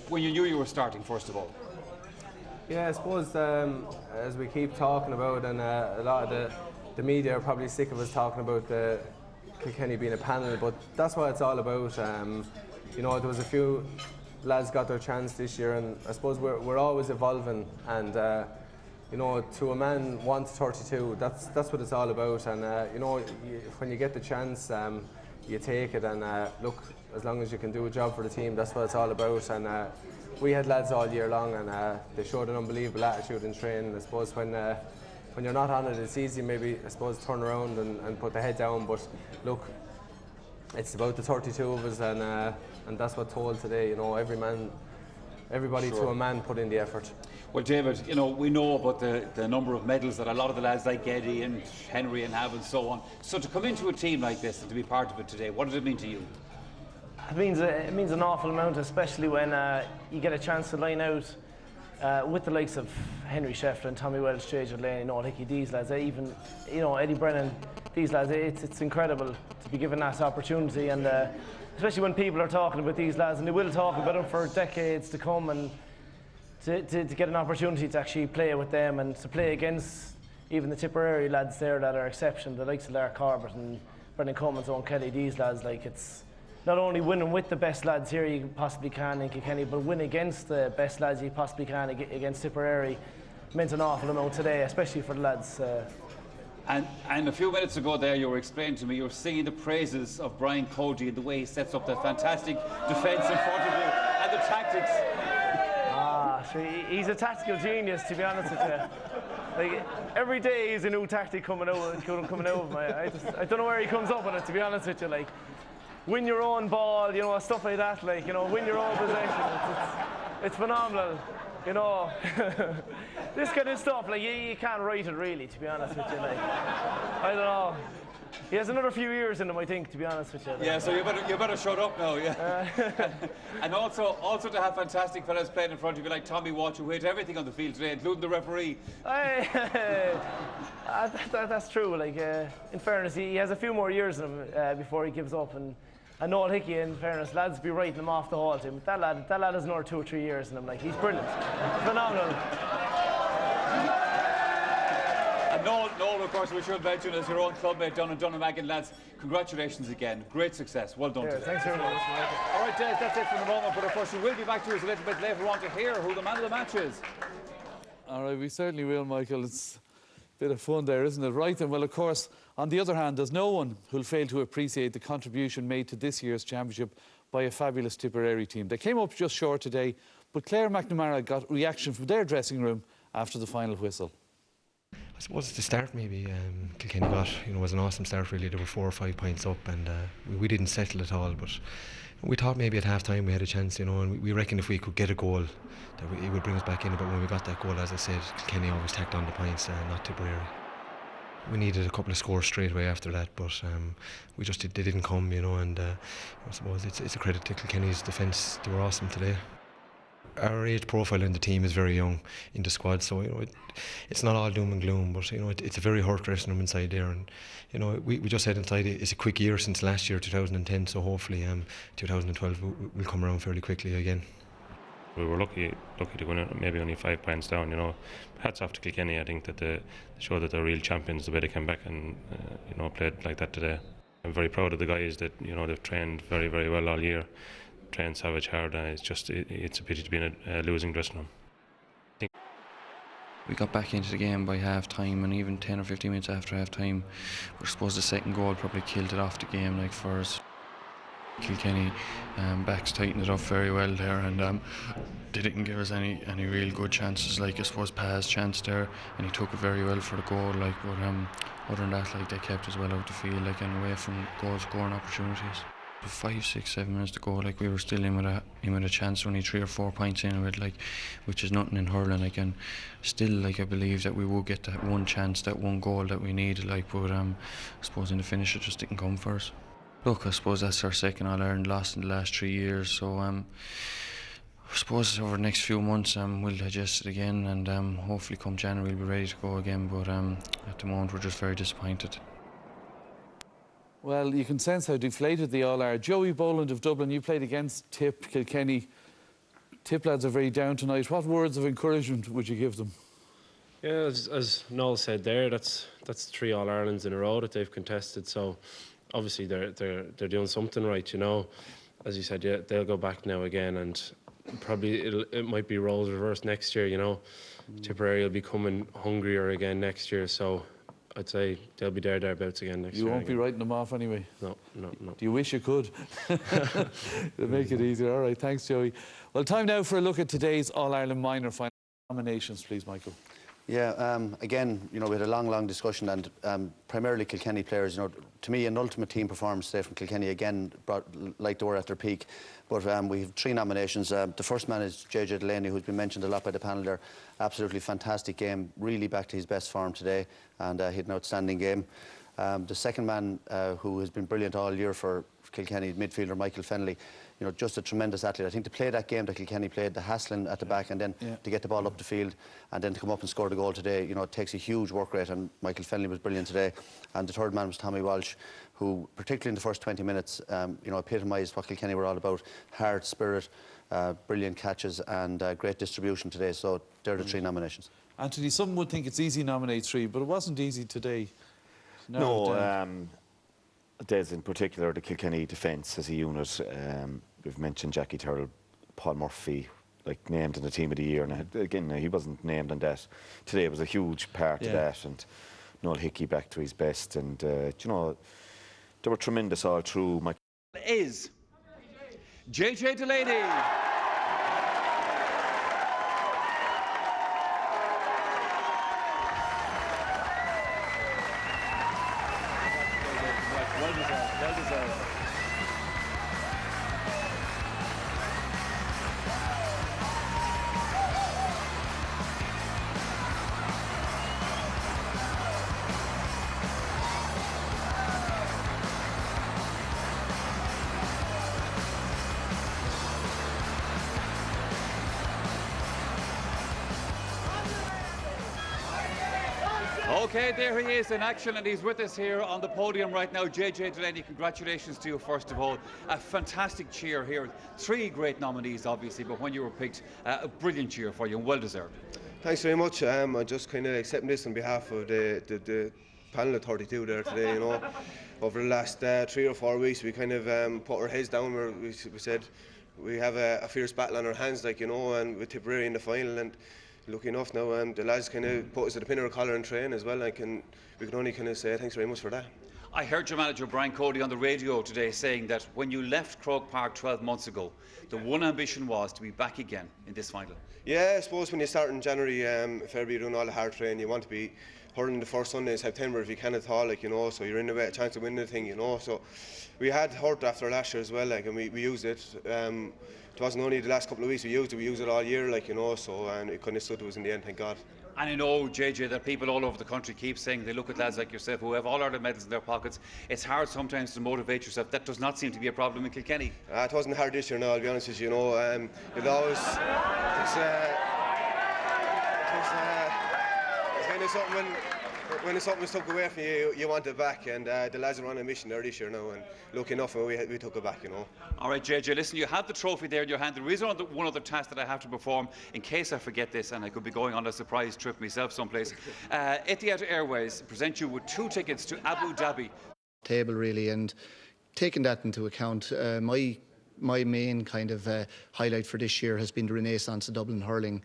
Speaker 6: when you knew you were starting, first of all.
Speaker 19: Yeah, I suppose as we keep talking about, and a lot of the media are probably sick of us talking about the Kilkenny being a panel, but that's what it's all about. You know, there was a few lads got their chance this year, and I suppose we're always evolving, and you know, to a man 1 to 32, that's what it's all about. And you know, when you get the chance, you take it, and look, as long as you can do a job for the team, that's what it's all about. And we had lads all year long, and they showed an unbelievable attitude in training. I suppose when you're not on it, it's easy maybe, I suppose, turn around and put the head down, but look, it's about the 32 of us, and that's what told today. You know, everybody
Speaker 6: Sure.
Speaker 19: to a man put in the effort.
Speaker 6: Well, David, you know, we know about the number of medals that a lot of the lads like Eddie and Henry and have and so on. So to come into a team like this and to be part of it today, what does it mean to you?
Speaker 20: It means an awful amount, especially when you get a chance to line out with the likes of Henry Shefflin and Tommy Welsh, JJ Delaney, Noel Hickey, these lads, even, you know, Eddie Brennan, these lads. It's incredible to be given that opportunity, and especially when people are talking about these lads, and they will talk about them for decades to come, and to get an opportunity to actually play with them and to play against even the Tipperary lads there that are exceptional, the likes of Larry Corbett and Brendan Cummins, Owen Kelly, these lads. Like, it's not only winning with the best lads here you possibly can in Kilkenny, but win against the best lads you possibly can against Tipperary meant an awful amount today, especially for the lads.
Speaker 6: And a few minutes ago there, you were explaining to me, you were singing the praises of Brian Cody and the way he sets up that fantastic defence in front of you and the tactics.
Speaker 20: He's a tactical genius, to be honest with you. Like, every day is a new tactic coming out of him. I don't know where he comes up with it, to be honest with you. Like, win your own ball, you know, stuff like that. Like, you know, win your own possession. It's phenomenal, you know. This kind of stuff, like, you can't write it really, to be honest with you. Like, I don't know. He has another few years in him, I think, to be honest with you. Like.
Speaker 6: Yeah, so you better shut up now, yeah. And also to have fantastic fellas playing in front of you like Tommy Walsh, who hit everything on the field today, including the referee.
Speaker 20: That's true. Like, in fairness, he has a few more years in him before he gives up. And Noel Hickey, in fairness, lads be writing him off the whole team. That lad has another 2 or 3 years in him. Like, he's brilliant, phenomenal.
Speaker 6: And Noel, of course, we should mention as your own clubmate down in Dunnamaggin, lads. Congratulations again. Great success. Well done today.
Speaker 20: Thanks very much.
Speaker 6: All right, Des, that's it for the moment. But of course, we will be back to us a little bit later on to hear who the man of the match is. All right, we certainly will, Michael. It's a bit of fun there, isn't it? Right, and well, of course, on the other hand, there's no one who'll fail to appreciate the contribution made to this year's championship by a fabulous Tipperary team. They came up just short today, but Claire McNamara got reaction from their dressing room after the final whistle.
Speaker 21: I suppose at the start maybe Kilkenny was an awesome start really. There were 4 or 5 points up, and we didn't settle at all, but we thought maybe at half time we had a chance, you know, and we reckon if we could get a goal that it would bring us back in. But when we got that goal, as I said, Kilkenny always tacked on the points, not Tipperary. We needed a couple of scores straight away after that, but they didn't come, you know, and I suppose it's a credit to Kilkenny's defence. They were awesome today. Our age profile in the team is very young in the squad, so you know it's not all doom and gloom, but you know it's a very hurt dressing room inside there, and you know we just said inside it's a quick year since last year 2010, so hopefully 2012 will come around fairly quickly again.
Speaker 22: We were lucky to win it, maybe only 5 points down. You know, hats off to Kilkenny. I think that they showed that they're real champions the way they came back and you know played like that today. I'm very proud of the guys that you know they've trained very, very well all year. Trained savage hard, and it's a pity to be in a losing dressing room.
Speaker 23: We got back into the game by half time, and even 10 or 15 minutes after half time, we're supposed the second goal probably killed it off the game, like for us. Kilkenny backs tightened it up very well there, and they didn't give us any real good chances. Like I suppose Paz chance there, and he took it very well for the goal. Like, but other than that, like they kept us well out the field, like and away from goal scoring opportunities. 5, 6, 7 minutes to go, like we were still in with a chance, only 3 or 4 points in with, like, which is nothing in hurling. Like, and still, like I believe that we will get that one chance, that one goal that we needed. Like, but I suppose in the finish it just didn't come for us. Look, I suppose that's our second All-Ireland loss in the last 3 years, so I suppose over the next few months we'll digest it again, and hopefully come January we'll be ready to go again, but at the moment we're just very disappointed.
Speaker 5: Well, you can sense how deflated they all are. Joey Boland of Dublin, you played against Tip, Kilkenny. Tip lads are very down tonight. What words of encouragement would you give them?
Speaker 15: Yeah, as Noel said there, that's 3 All-Irelands in a row that they've contested, so obviously they're doing something right, you know. As you said, yeah, they'll go back now again, and probably it might be roles reversed next year, you know. Tipperary will be coming hungrier again next year, so I'd say they'll be thereabouts again next year.
Speaker 5: You won't be writing them off anyway?
Speaker 15: No.
Speaker 5: Do you wish you could? It'll make it easier. All right, thanks, Joey. Well, time now for a look at today's All-Ireland minor final nominations, please, Michael.
Speaker 9: Yeah, again, you know, we had a long discussion, and primarily Kilkenny players. You know, to me, an ultimate team performance today from Kilkenny. Again, like they were at their peak. But we have 3 nominations. The first man is JJ Delaney, who's been mentioned a lot by the panel there. Absolutely fantastic game, really back to his best form today, and he had an outstanding game. The second man, who has been brilliant all year for Kilkenny, midfielder Michael Fennelly. You know, just a tremendous athlete. I think to play that game that Kilkenny played, the hassling at the back, and then to get the ball up the field, and then to come up and score the goal today, you know, it takes a huge work rate, and Michael Fennelly was brilliant today. And the third man was Tommy Walsh, who, particularly in the first 20 minutes, you know, epitomised what Kilkenny were all about. Heart, spirit, brilliant catches, and great distribution today. So they're the 3 nominations.
Speaker 5: Anthony, some would think it's easy to nominate 3, but it wasn't easy today.
Speaker 10: No, Des in particular, the Kilkenny defence as a unit. We've mentioned Jackie Turrell, Paul Murphy, like named in the team of the year, and again he wasn't named in that. Today was a huge part of that, and Noel Hickey back to his best, and you know, they were tremendous all through.
Speaker 6: Is JJ Delaney. Well deserved, well deserved. Okay, there he is in action, and he's with us here on the podium right now. JJ Delaney, congratulations to you, first of all. A fantastic cheer here. 3 great nominees, obviously, but when you were picked, a brilliant cheer for you, and well deserved.
Speaker 12: Thanks very much. I just kind of accepting this on behalf of the panel of 32 there today, you know. Over the last 3 or 4 weeks, we kind of put our heads down where we said we have a fierce battle on our hands, like, you know, and with Tipperary in the final, and lucky enough now, the lads kind of put us at the pin of our collar and train as well, like, and we can only kind of say thanks very much for that.
Speaker 6: I heard your manager Brian Cody on the radio today saying that when you left Croke Park 12 months ago, the one ambition was to be back again in this final.
Speaker 12: Yeah, I suppose when you start in January, February, you're doing all the hard training, you want to be hurling the first Sunday in September if you can at all, like, you know, so you're in a chance to win the thing, you know. So we had hurt after last year as well, like, and we used it. It wasn't only the last couple of weeks we used it all year, like, you know, so, and it kind of stood to us in the end, thank God.
Speaker 6: And I know, JJ, that people all over the country keep saying they look at lads like yourself who have all Ireland medals in their pockets. It's hard sometimes to motivate yourself. That does not seem to be a problem in Kilkenny.
Speaker 12: It wasn't hard this year, no, I'll be honest with you, you know. It always, it's kind of something when something's took away from you, you want it back, and the lads are on a mission there this year now, and lucky enough we took it back, you know.
Speaker 6: All right, JJ, listen, you have the trophy there in your hand. There is one other task that I have to perform in case I forget this, and I could be going on a surprise trip myself someplace. Etihad Airways present you with 2 tickets to Abu Dhabi.
Speaker 13: Table really, and taking that into account, my main kind of highlight for this year has been the renaissance of Dublin hurling.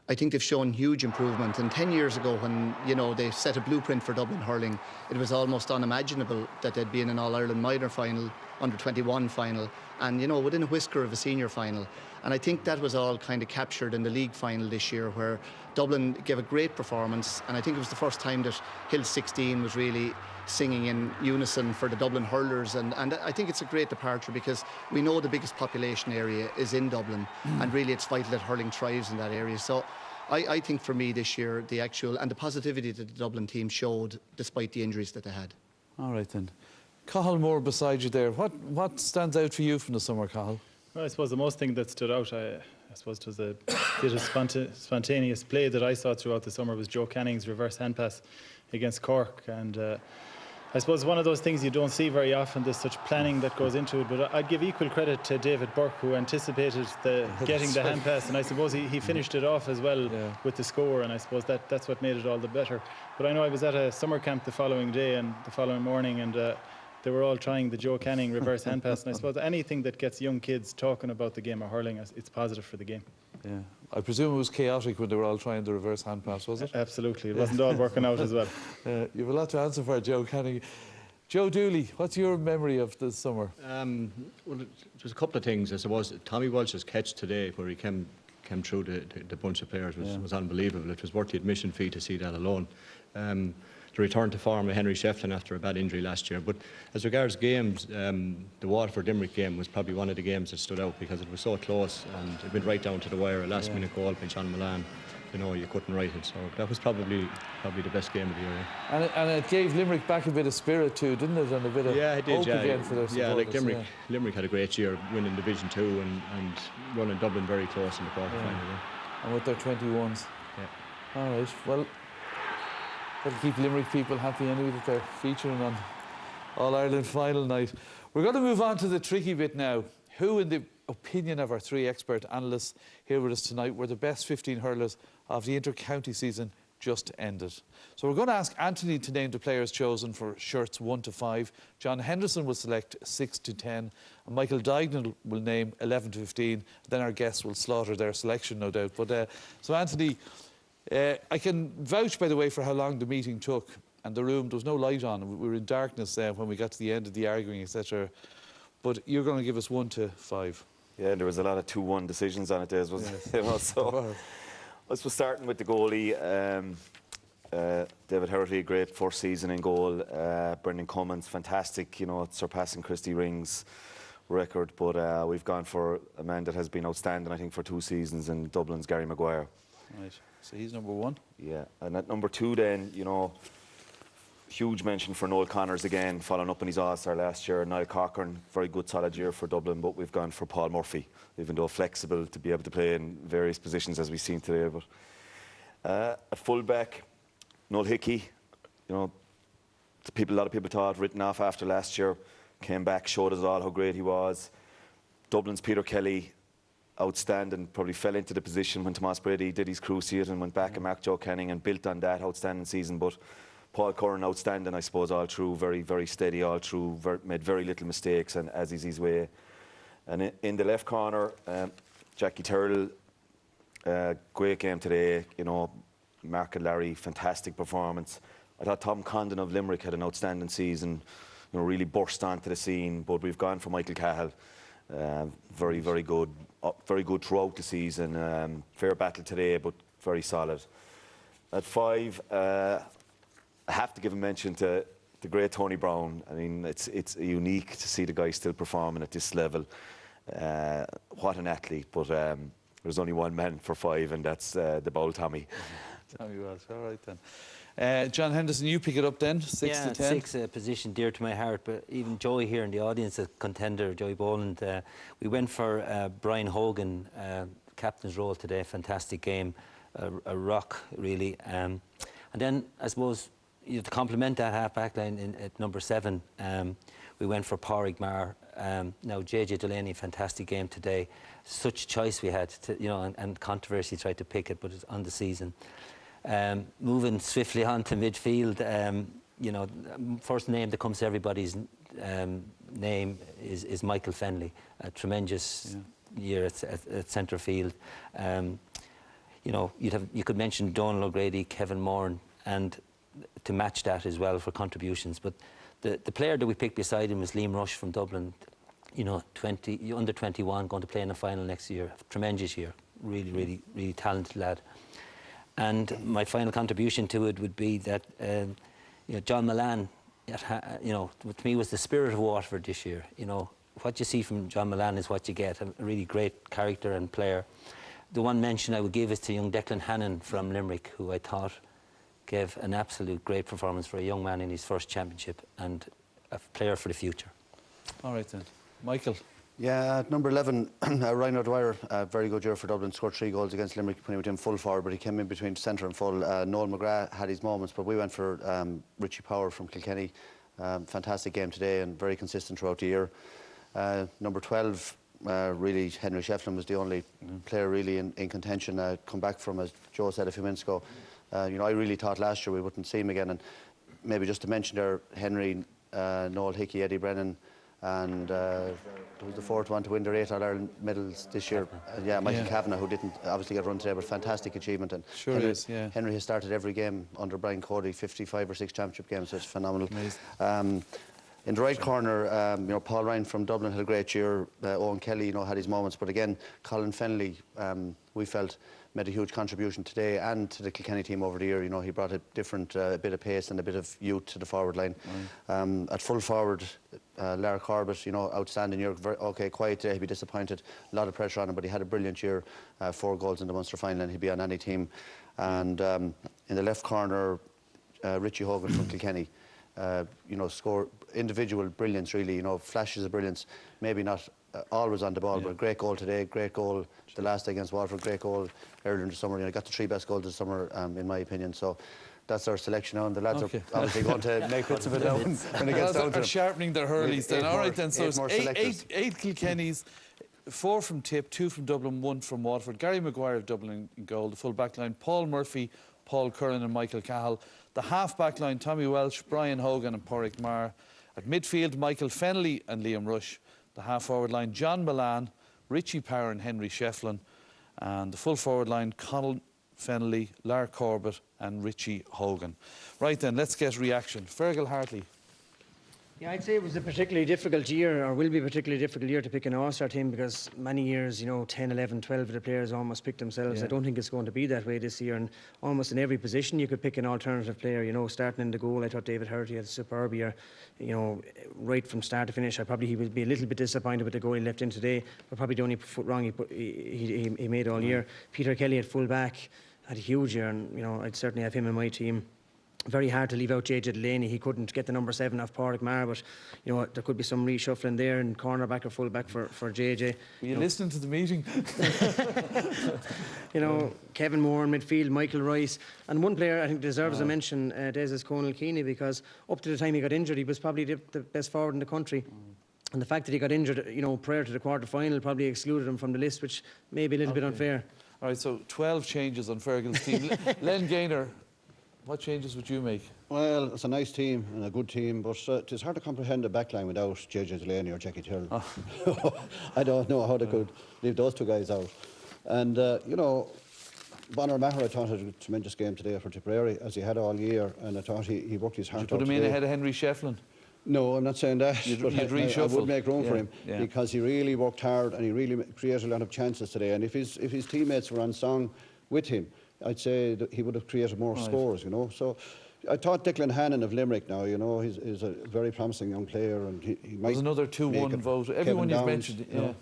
Speaker 13: I think they've shown huge improvement. And 10 years ago, when, you know, they set a blueprint for Dublin hurling, it was almost unimaginable that they'd be in an All-Ireland minor final, under-21 final, and, you know, within a whisker of a senior final. And I think that was all kind of captured in the league final this year, where Dublin gave a great performance, and I think it was the first time that Hill 16 was really singing in unison for the Dublin hurlers, and I think it's a great departure, because we know the biggest population area is in Dublin, and really it's vital that hurling thrives in that area. So I think for me this year, the actual and the positivity that the Dublin team showed despite the injuries that they had.
Speaker 5: All right then. Cathal Moore beside you there. What stands out for you from the summer, Cathal?
Speaker 16: Well, I suppose the most thing that stood out, I suppose, was the bit of spontaneous play that I saw throughout the summer was Joe Canning's reverse hand pass against Cork. And I suppose one of those things you don't see very often, there's such planning that goes into it. But I'd give equal credit to David Burke, who anticipated getting the hand pass. And I suppose he finished it off as well with the score. And I suppose that's what made it all the better. But I know I was at a summer camp the following day and the following morning, and they were all trying the Joe Canning reverse hand pass. And I suppose anything that gets young kids talking about the game of hurling, it's positive for the game.
Speaker 5: Yeah. I presume it was chaotic when they were all trying the reverse hand pass, was it?
Speaker 16: Absolutely. It wasn't all working out as well.
Speaker 5: You have a lot to answer for, Joe Canning. Joe Dooley, what's your memory of this summer?
Speaker 17: Well, there's a couple of things. I suppose Tommy Walsh's catch today, where he came through the bunch of players, was unbelievable. It was worth the admission fee to see that alone. The return to form of Henry Shefflin after a bad injury last year. But as regards games, the Waterford-Limerick game was probably one of the games that stood out because it was so close and it went right down to the wire. A last-minute goal by John Milan. You know, you couldn't write it. So that was probably the best game of the year.
Speaker 5: And it gave Limerick back a bit of spirit too, didn't it? And a bit of hope again for their supporters.
Speaker 17: Yeah, like Limerick had a great year winning Division 2 and running Dublin very close in the quarter-final.
Speaker 5: And with their 21s. Yeah. All right, well, that'll keep Limerick people happy anyway that they're featuring on All-Ireland final night. We're going to move on to the tricky bit now. Who, in the opinion of our three expert analysts here with us tonight, were the best 15 hurlers of the inter-county season just ended? So we're going to ask Anthony to name the players chosen for shirts 1 to 5. John Henderson will select 6 to 10. And Michael Dignall will name 11 to 15. Then our guests will slaughter their selection, no doubt. But so Anthony, I can vouch, by the way, for how long the meeting took. And the room, there was no light on. We were in darkness when we got to the end of the arguing, etc. But you're going to give us 1 to 5.
Speaker 10: Yeah, there was a lot of 2-1 decisions on it, Des, wasn't it? You know, so I was starting with the goalie. David Herity, great first season in goal. Brendan Cummins, fantastic, you know, surpassing Christy Ring's record. But we've gone for a man that has been outstanding, I think, for 2 seasons in Dublin's Gary Maguire.
Speaker 5: Right, so he's number 1.
Speaker 10: Yeah, and at number 2 then, you know, huge mention for Noel Connors again, following up on his All-Star last year. Niall Cochran, very good solid year for Dublin, but we've gone for Paul Murphy, even though flexible to be able to play in various positions as we've seen today. But at full-back, Noel Hickey, you know, a lot of people thought written off after last year, came back, showed us all how great he was. Dublin's Peter Kelly, outstanding, probably fell into the position when Tomas Brady did his cruciate and went back and Mark Joe Canning and built on that outstanding season. But Paul Curran, outstanding, I suppose, all through, very, very steady all through, made very little mistakes, and as is his way. And in the left corner, Jackie Turrell, great game today, you know, Mark and Larry, fantastic performance. I thought Tom Condon of Limerick had an outstanding season, you know, really burst onto the scene, but we've gone for Michael Cahill. Very, very good throughout the season. Fair battle today, but very solid. At 5, I have to give a mention to the great Tony Brown. I mean, it's unique to see the guy still performing at this level. What an athlete, but there's only one man for 5, and that's the bowl Tommy.
Speaker 5: Tommy Walsh, all right then. John Henderson, you pick it up then, 6 to 10.
Speaker 8: 6, a position dear to my heart, but even Joey here in the audience, a contender, Joey Boland. We went for Brian Hogan, captain's role today, fantastic game, a rock really. And then I suppose, you know, to complement that half-back line at number 7, we went for Pádraig Maher. Now, JJ Delaney, fantastic game today. Such choice we had, you know, and controversy tried to pick it, but it's on the season. Moving swiftly on to midfield, you know, first name that comes to everybody's name is Michael Fennelly. A tremendous year at centre field. You know, you could mention Donal O'Grady, Kevin Moran, and to match that as well for contributions. But the player that we picked beside him was Liam Rush from Dublin. You know, under 21, going to play in the final next year. Tremendous year. Really, really, really talented lad. And my final contribution to it would be that you know, John Milan, you know, to me was the spirit of Waterford this year. You know, what you see from John Milan is what you get. A really great character and player. The one mention I would give is to young Declan Hannon from Limerick, who I thought gave an absolute great performance for a young man in his first championship and a player for the future.
Speaker 5: All right then. Michael?
Speaker 9: Yeah, at number 11, Ryan O'Dwyer, very good year for Dublin, scored 3 goals against Limerick when he went in full forward, but he came in between centre and full. Noel McGrath had his moments, but we went for Richie Power from Kilkenny. Fantastic game today and very consistent throughout the year. Number 12, really, Henry Shefflin was the only player really in contention. Come back from, as Joe said a few minutes ago, you know, I really thought last year we wouldn't see him again. And maybe just to mention there, Henry, Noel Hickey, Eddie Brennan, and who was the fourth one to win their 8 All-Ireland medals this year? Yeah, Michael Kavanagh, who didn't obviously get a run today, but fantastic achievement. And
Speaker 5: Sure
Speaker 9: Henry,
Speaker 5: is, yeah.
Speaker 9: Henry has started every game under Brian Cody, 55 or 6 championship games, so it's phenomenal. In the right corner, you know, Paul Ryan from Dublin had a great year. Owen Kelly, you know, had his moments, but again, Colin Fennelly, we felt made a huge contribution today and to the Kilkenny team over the year. You know, he brought a different bit of pace and a bit of youth to the forward line. At full forward, Lara Corbett, you know, outstanding year. Okay, quiet today, he'd be disappointed. A lot of pressure on him, but he had a brilliant year. 4 goals in the Munster final, and he'd be on any team. And in the left corner, Richie Hogan from Kilkenny. You know, score individual brilliance, really. You know, flashes of brilliance. Maybe not always on the ball, but a great goal today, great goal the last day against Waterford, great goal earlier in the summer. You know, got the 3 best goals of the summer, in my opinion. So that's our selection now, and the lads are obviously going to make bits of it now when it gets down to them.
Speaker 5: Sharpening their hurleys then. All right then, so it's 8
Speaker 9: Kilkennys.
Speaker 5: 4 from Tip, 2 from Dublin, 1 from Waterford. Gary Maguire of Dublin in goal, the full back line, Paul Murphy, Paul Curran and Michael Cahill. The half back line, Tommy Welsh, Brian Hogan and Pádraig Maher. At midfield, Michael Fennelly and Liam Rush. The half forward line, John Milan, Richie Power and Henry Shefflin. And the full forward line, Conal Fennelly, Lar Corbett and Richie Hogan. Right then, let's get reaction. Fergal Hartley.
Speaker 18: Yeah, I'd say it was a particularly difficult year, or will be a particularly difficult year to pick an all-star team, because many years, you know, 10, 11, 12 of the players almost pick themselves. I don't think it's going to be that way this year, and almost in every position you could pick an alternative player. You know, starting in the goal, I thought David Herty had a superb year, you know, right from start to finish. He would be a little bit disappointed with the goal he left in today, but probably the only foot wrong he made all year. Peter Kelly at full back had a huge year, and, you know, I'd certainly have him in my team. Very hard to leave out JJ Delaney. He couldn't get the number 7 off Pádraig Maher, but, you know, there could be some reshuffling there, and cornerback or fullback for JJ.
Speaker 5: Were you listening to the meeting?
Speaker 18: You know, Kevin Moore in midfield, Michael Rice, and one player I think deserves a mention, Des Conal Keeney, because up to the time he got injured, he was probably the best forward in the country. And the fact that he got injured, you know, prior to the quarter-final probably excluded him from the list, which may be a little bit unfair.
Speaker 5: All right, so 12 changes on Fergal's team. Len Gaynor, what changes would you make?
Speaker 11: Well, it's a nice team and a good team, but it's hard to comprehend the backline without JJ Delaney or Jackie Tyrrell. I don't know how they could leave those 2 guys out. And, you know, Bonner Maher, I thought, had a tremendous game today for Tipperary, as he had all year, and I thought he worked his heart out.
Speaker 5: Did you put him in ahead of Henry Shefflin?
Speaker 11: No, I'm not saying that, but I would make room for him, because he really worked hard and he really created a lot of chances today. And if his teammates were on song with him, I'd say that he would have created more scores, you know. So I thought Declan Hannon of Limerick now, you know, he's a very promising young player, and he might.
Speaker 5: There's another 2-1 vote. Everyone you've mentioned,
Speaker 11: you know,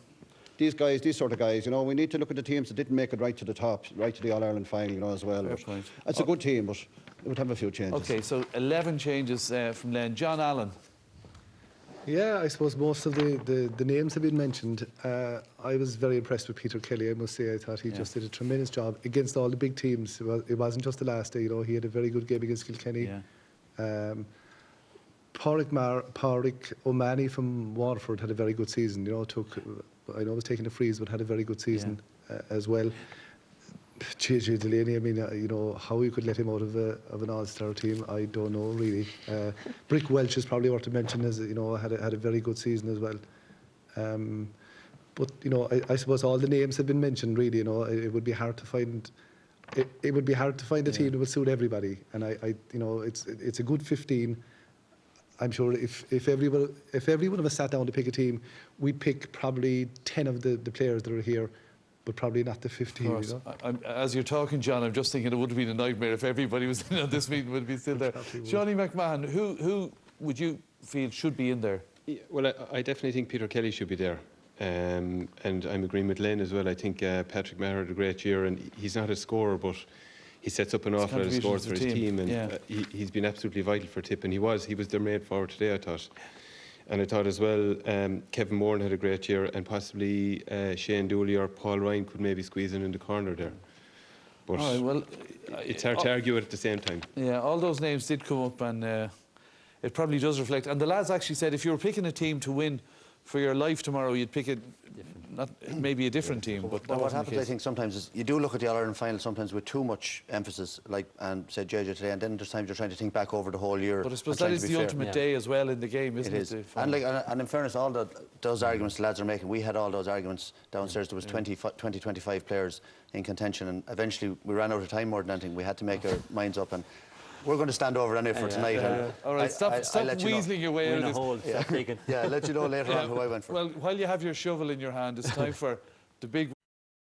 Speaker 11: these sort of guys, you know, we need to look at the teams that didn't make it right to the top, right to the All-Ireland final, you know, as well. It's a good team, but it would have a few changes.
Speaker 5: Okay, so 11 changes from Len. John Allen.
Speaker 14: Yeah, I suppose most of the names have been mentioned. I was very impressed with Peter Kelly, I must say. I thought he just did a tremendous job against all the big teams. It wasn't just the last day, you know, he had a very good game against Kilkenny. Pádraig O'Mahony from Waterford had a very good season, you know, I know he was taking a freeze, but had a very good season as well. JJ Delaney, I mean, you know, how you could let him out of an all-star team, I don't know really. Brick Welch is probably worth to mention, as you know, had a very good season as well. But you know, I suppose all the names have been mentioned. Really, you know, it would be hard to find. It would be hard to find a team that would suit everybody, and you know, it's a good 15. I'm sure if every one of us sat down to pick a team, we'd pick probably 10 of the players that are here, but probably not the 15. You know?
Speaker 5: As you're talking, John, I'm just thinking it would have been a nightmare if everybody was in on this meeting, would be still there. Johnny McMahon, who would you feel should be in there?
Speaker 12: Yeah, well, I definitely think Peter Kelly should be there. And I'm agreeing with Len as well. I think Pádraig Maher had a great year, and he's not a scorer, but he sets up an awful lot of scores for his team, and he's been absolutely vital for Tip, and he was their main forward today, I thought. And I thought as well, Kevin Moran had a great year, and possibly Shane Dooley or Paul Ryan could maybe squeeze in the corner there. But
Speaker 5: All right, well,
Speaker 12: it's hard to argue it at the same time.
Speaker 5: Yeah, all those names did come up, and it probably does reflect. And the lads actually said if you were picking a team to win for your life tomorrow, you'd pick maybe a different team. But
Speaker 9: what happens, I think, sometimes is you do look at the All-Ireland final sometimes with too much emphasis, like and said JJ today, and then there's times you're trying to think back over the whole year.
Speaker 5: But I suppose that is the ultimate day as well in the game, isn't it?
Speaker 9: It is. And in fairness, all those arguments the lads are making, we had all those arguments downstairs. There was 25 players in contention, and eventually we ran out of time more than anything. We had to make our minds up, and we're going to stand over anyway for tonight.
Speaker 5: All right, stop weaseling your way out of this.
Speaker 9: Yeah, I'll let you know later on who I went for.
Speaker 5: Well, while you have your shovel in your hand, it's time for the big